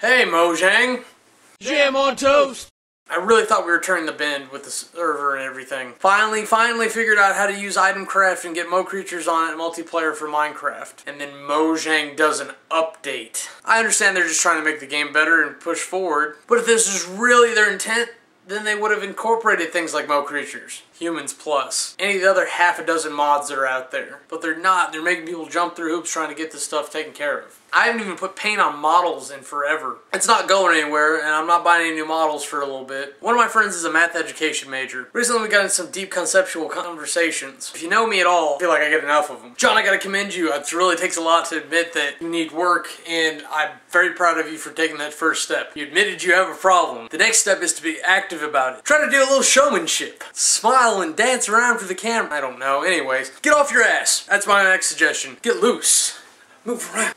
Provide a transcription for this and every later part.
Hey, Mojang. Jam on toast! I really thought we were turning the bend with the server and everything. Finally figured out how to use item craft and get Mo creatures on it in multiplayer for Minecraft. And then Mojang does an update. I understand they're just trying to make the game better and push forward, but if this is really their intent, then they would have incorporated things like Mo creatures, humans plus, any of the other half a dozen mods that are out there. But they're not. They're making people jump through hoops trying to get this stuff taken care of. I haven't even put paint on models in forever. It's not going anywhere, and I'm not buying any new models for a little bit. One of my friends is a math education major. Recently we got into some deep conceptual conversations. If you know me at all, I feel like I get enough of them. John, I gotta commend you. It really takes a lot to admit that you need work, and I'm very proud of you for taking that first step. You admitted you have a problem. The next step is to be active about it. Try to do a little showmanship. Smile and dance around for the camera. I don't know. Anyways, get off your ass. That's my next suggestion. Get loose. Move around.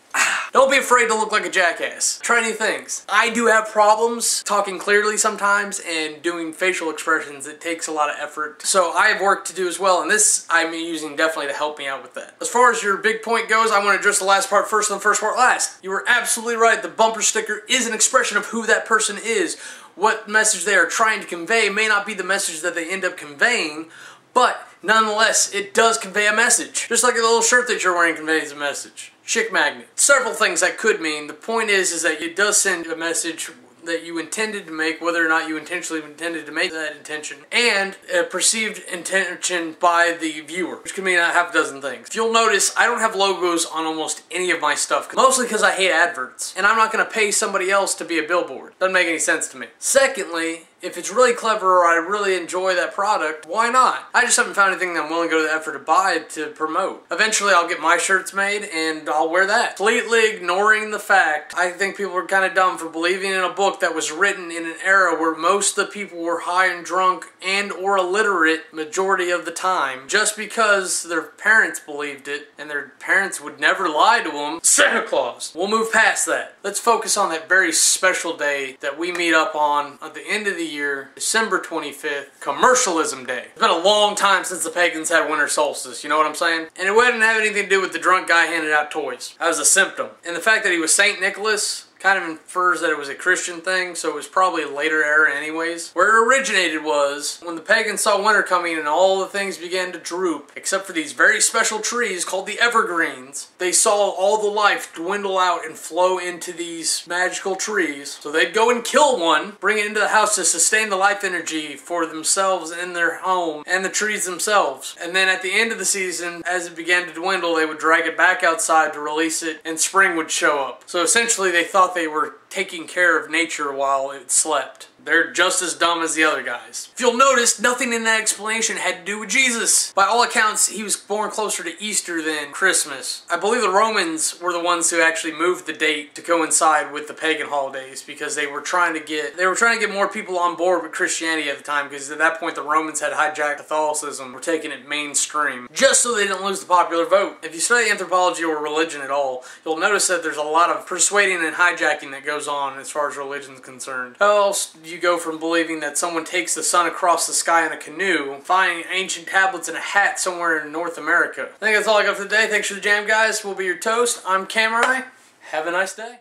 Don't be afraid to look like a jackass. Try new things. I do have problems talking clearly sometimes and doing facial expressions. It takes a lot of effort. So I have work to do as well, and this I'm using definitely to help me out with that. As far as your big point goes, I want to address the last part first and the first part last. You were absolutely right. The bumper sticker is an expression of who that person is. What message they are trying to convey may not be the message that they end up conveying, but nonetheless, it does convey a message. Just like a little shirt that you're wearing conveys a message. Chick magnet. Several things that could mean. The point is that it does send a message that you intended to make, whether or not you intentionally intended to make that intention, and a perceived intention by the viewer, which could mean a half a dozen things. If you'll notice, I don't have logos on almost any of my stuff, mostly because I hate adverts, and I'm not going to pay somebody else to be a billboard. Doesn't make any sense to me. Secondly, if it's really clever or I really enjoy that product, why not? I just haven't found anything that I'm willing to go to the effort to buy to promote. Eventually I'll get my shirts made and I'll wear that. Completely ignoring the fact, I think people are kind of dumb for believing in a book that was written in an era where most of the people were high and drunk and or illiterate majority of the time, just because their parents believed it and their parents would never lie to them. Santa Claus! We'll move past that. Let's focus on that very special day that we meet up on at the end of the year, December 25th, Commercialism Day. It's been a long time since the pagans had winter solstice, you know what I'm saying? And it wouldn't have anything to do with the drunk guy handing out toys. That was a symptom. And the fact that he was Saint Nicholas kind of infers that it was a Christian thing, so it was probably a later era anyways. Where it originated was when the pagans saw winter coming and all the things began to droop, except for these very special trees called the evergreens. They saw all the life dwindle out and flow into these magical trees. So they'd go and kill one, bring it into the house to sustain the life energy for themselves and their home and the trees themselves. And then at the end of the season, as it began to dwindle, they would drag it back outside to release it and spring would show up. So essentially they thought they were taking care of nature while it slept. They're just as dumb as the other guys. If you'll notice, nothing in that explanation had to do with Jesus. By all accounts, he was born closer to Easter than Christmas. I believe the Romans were the ones who actually moved the date to coincide with the pagan holidays because they were trying to get more people on board with Christianity at the time, because at that point the Romans had hijacked Catholicism, were taking it mainstream, just so they didn't lose the popular vote. If you study anthropology or religion at all, you'll notice that there's a lot of persuading and hijacking that goes on as far as religion is concerned. How else do you go from believing that someone takes the sun across the sky in a canoe, finding ancient tablets in a hat somewhere in North America? I think that's all I got for today. Thanks for the jam, guys. We'll be your toast. I'm Cameron. Have a nice day.